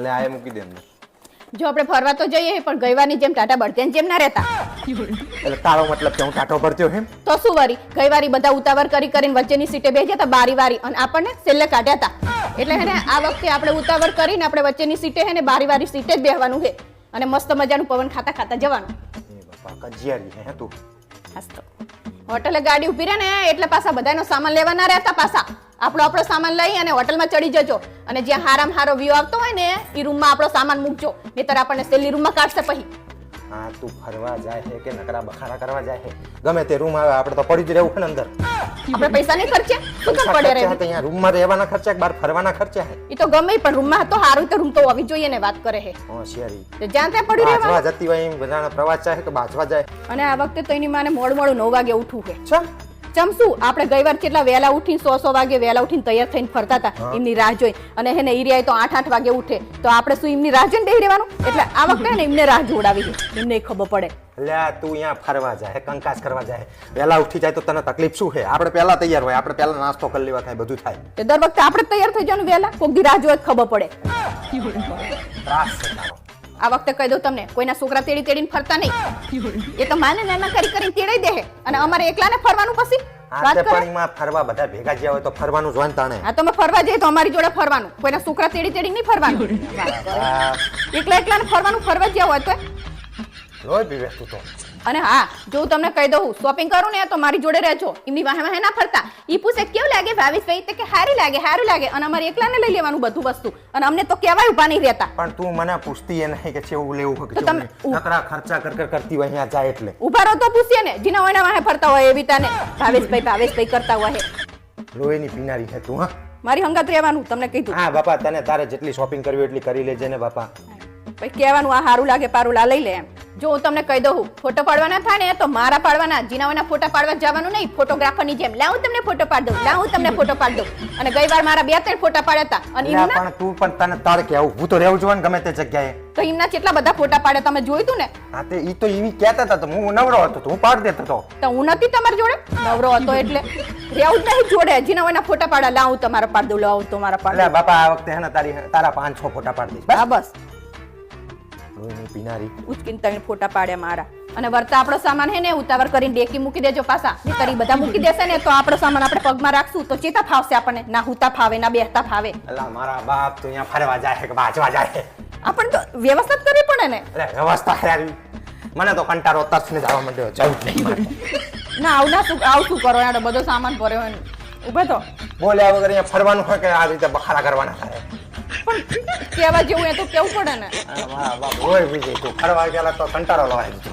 લે આ મૂકી દે અંદર. જો આપણે ફરવા તો જઈએ પણ ગઈવારની જેમ ટાટા બળતેન જેમ ના રહેતા. એટલે તારો મતલબ કે હું ટાટો ભરત્યો એમ? તો શું વરી ગઈવારી બધા ઉતાવળ કરીને વચ્ચેની સીટે બેસી હતા બારી વારી અને આપણને છેલ્લે કાઢ્યા હતા. એટલે હે ને આ વખતે આપણે ઉતાવળ કરીને આપણે વચ્ચેની સીટે હે ને બારી વારી સીટે જ બેસવાનું છે અને મસ્ત મજાનું પવન ખાતા ખાતા જવાનું. એ બાપા કજિયારી હે તું. હાસ્તો હોટલે ગાડી ઉભી રહે ને એટલે પાછા બધાનો સામાન લેવા ના રહેતા પાછા આપણો સામાન લઈ અને હોટલમાં ચડી જજો અને જ્યાં હારામ હારો વ્યૂ આવતો હોય ને એ રૂમમાં આપણો સામાન મૂકજો નહીતર આપણને છેલ્લી રૂમમાં કાઢશે પછી. હા તું ફરવા જાય છે કે નકરા બખારા કરવા જાય છે ગમે તે રૂમ આવે આપણે તો પડી જ રહેવું છે ને અંદર. આપણે પૈસા નહીં ખર્ચે શું કામ પડે રહે અહીંયા રૂમમાં રહેવાના ખર્ચા કે બહાર ફરવાના ખર્ચા છે? એ તો ગમે પણ રૂમમાં તો હારું તો રૂમ તો હોવી જોઈએ ને વાત કરે છે. હોશિયારી. તો જ્યાં ત્યાં પડી રહેવાનું. બાજવા જતી હોય એમ બધાના પ્રવાસ જાય કે બાજવા જાય. અને આ વખતે તો એની માને મોડું 9 વાગે ઉઠવું છે. ચમ ચમસું આપણે ગઈ વાર કેટલા વહેલા ઉઠીને 100 વાગે વહેલા ઉઠીને તૈયાર થઈને ફરતા હતા એમની રાહ જોઈ અને હેને ઈરિયા તો 8 વાગે ઉઠે તો આપણે શું એમની રાહ જોઈને બેહી રહેવાનું? એટલે આ વખતે ને એમને રાહ જોડાવી છે એમને ખબર પડે. લે તું અહીંયા ફરવા જાય કંકાસ કરવા જાય વહેલા ઉઠી જાય તો તને તકલીફ શું છે? આપણે પહેલા તૈયાર હોય આપણે પહેલા નાસ્તો કરી લેવા થાય બધું થાય. તે દર વખતે આપણે તૈયાર થઈ જવાનું વહેલા કોક દી રાહ જોઈ ખબર પડે. ત્રાસ છે તારો. આ વખતે કહી દઉં તમને કોઈના છોકરા તેડીને ફરતા નહીં. એ તો માને નાના કરીને તેડાઈ દે અને અમારે એકલાને ફરવાનું પછી આ પાણીમાં ફરવા બધા ભેગા જ્યાં હોય તો ફરવાનું જોન તાણે. હા તો અમે ફરવા જઈએ તો અમારી જોડે ફરવાનું કોઈના છોકરા તેડી નહીં ફરવાનું. એકલાને ફરવાનું ફરવા જ્યાં હોય તો રોય પીવે તું તો. અને હા જો હું તમને કહી દઉં શોપિંગ કરું ને તો મારી જોડે રહેજો એમની વાહે વાહે ના ફરતા. ઈ પૂછે કેવું લાગે ભાવેશભાઈ તો કે સારું લાગે અને અમારે એકલાને લઈ લેવાનું બધું વસ્તુ અને અમને તો કેવાય ઉભા નહીં રહેતા. પણ તું મને પૂછતી એ નહીં કે કેવું લેવું કે તમે નકરા ખર્ચા કરતી હોય અહીંયા જાય એટલે ઉભા રહો તો પૂછીએ ને જીના હોય વાહે ફરતા હોય એવી તાને ભાવેશભાઈ કરતા હોય. લોહીની પીનારી છે તું. હા મારી હંગાત રહેવાનું તમને કીધું. હા બાપા તને તારે જેટલી શોપિંગ કરવી એટલી કરી લેજે ને બાપા. ભાઈ કહેવાનું આ સારું લાગે પારું લઈ લે એમ. જો હું તમને કહી દઉં ફોટો પાડવાના થાય ને તો મારા પાડવાના જીનાવાના ફોટા પાડવા જવાનું નહીં ફોટોગ્રાફરની જેમ લાવું તમને ફોટો પાડ દઉં અને ગઈ વાર મારા 2-3 ફોટા પાડ્યા હતા અને એમના પણ તું પણ તને તારે કેવું હું તો રહેવું જોઈએ ગમે તે જગ્યાએ તો એમના કેટલા બધા ફોટા પાડ્યા તમે જોયું તું ને. હા તે ઈ તો એવી કહેતા હતા તો હું નવરો હતો તો હું પાડ દેતો હતો. તો હું નથી તમારી જોડે નવરો હતો એટલે રહેવું જ નહીં જોડે જીનાવાના ફોટા પાડ્યા લાવું તમારા પાડ દઉં લાવું તમારા પાડ દઉં. બાપા આ વખતે હે ને તારા 5-6 ફોટા પાડ દઈશ. હા બસ લોહીની પીનારી ઉચકીને 3 ફોટા પાડ્યા મારા અને વર્તા આપણો સામાન હે ને ઉતાવળ કરીને ડેકી મૂકી દેજો પાછા નહીતર બધા મૂકી દેશે ને તો આપણો સામાન આપણે પગમાં રાખશું તો ચેતા ફાવશે આપણને ના હુતા ફાવે ના બેહતા ફાવે. અલા મારા બાપ તો અહીંયા ફરવા જાય કે બાજવા જાય આપણને તો વ્યવસ્થા કરવી પડે ને. અરે વ્યવસ્થા યાર મને તો કંટાળો તરસને જવા માંડ્યો જવું જ નહીં. ના આવું શું કરો યાર બધો સામાન ભર્યો હોય ઉભો તો બોલ્યા વગર અહીંયા ફરવાનું હોય કે આ રીતે બખાડા કરવાના થાય પણ કેવા જેવું એ તો કેવું પડે ને. મારા બાપ હોય બીજું તું ફરવા ગયેલા તો કંટાળો લવાય દીધો.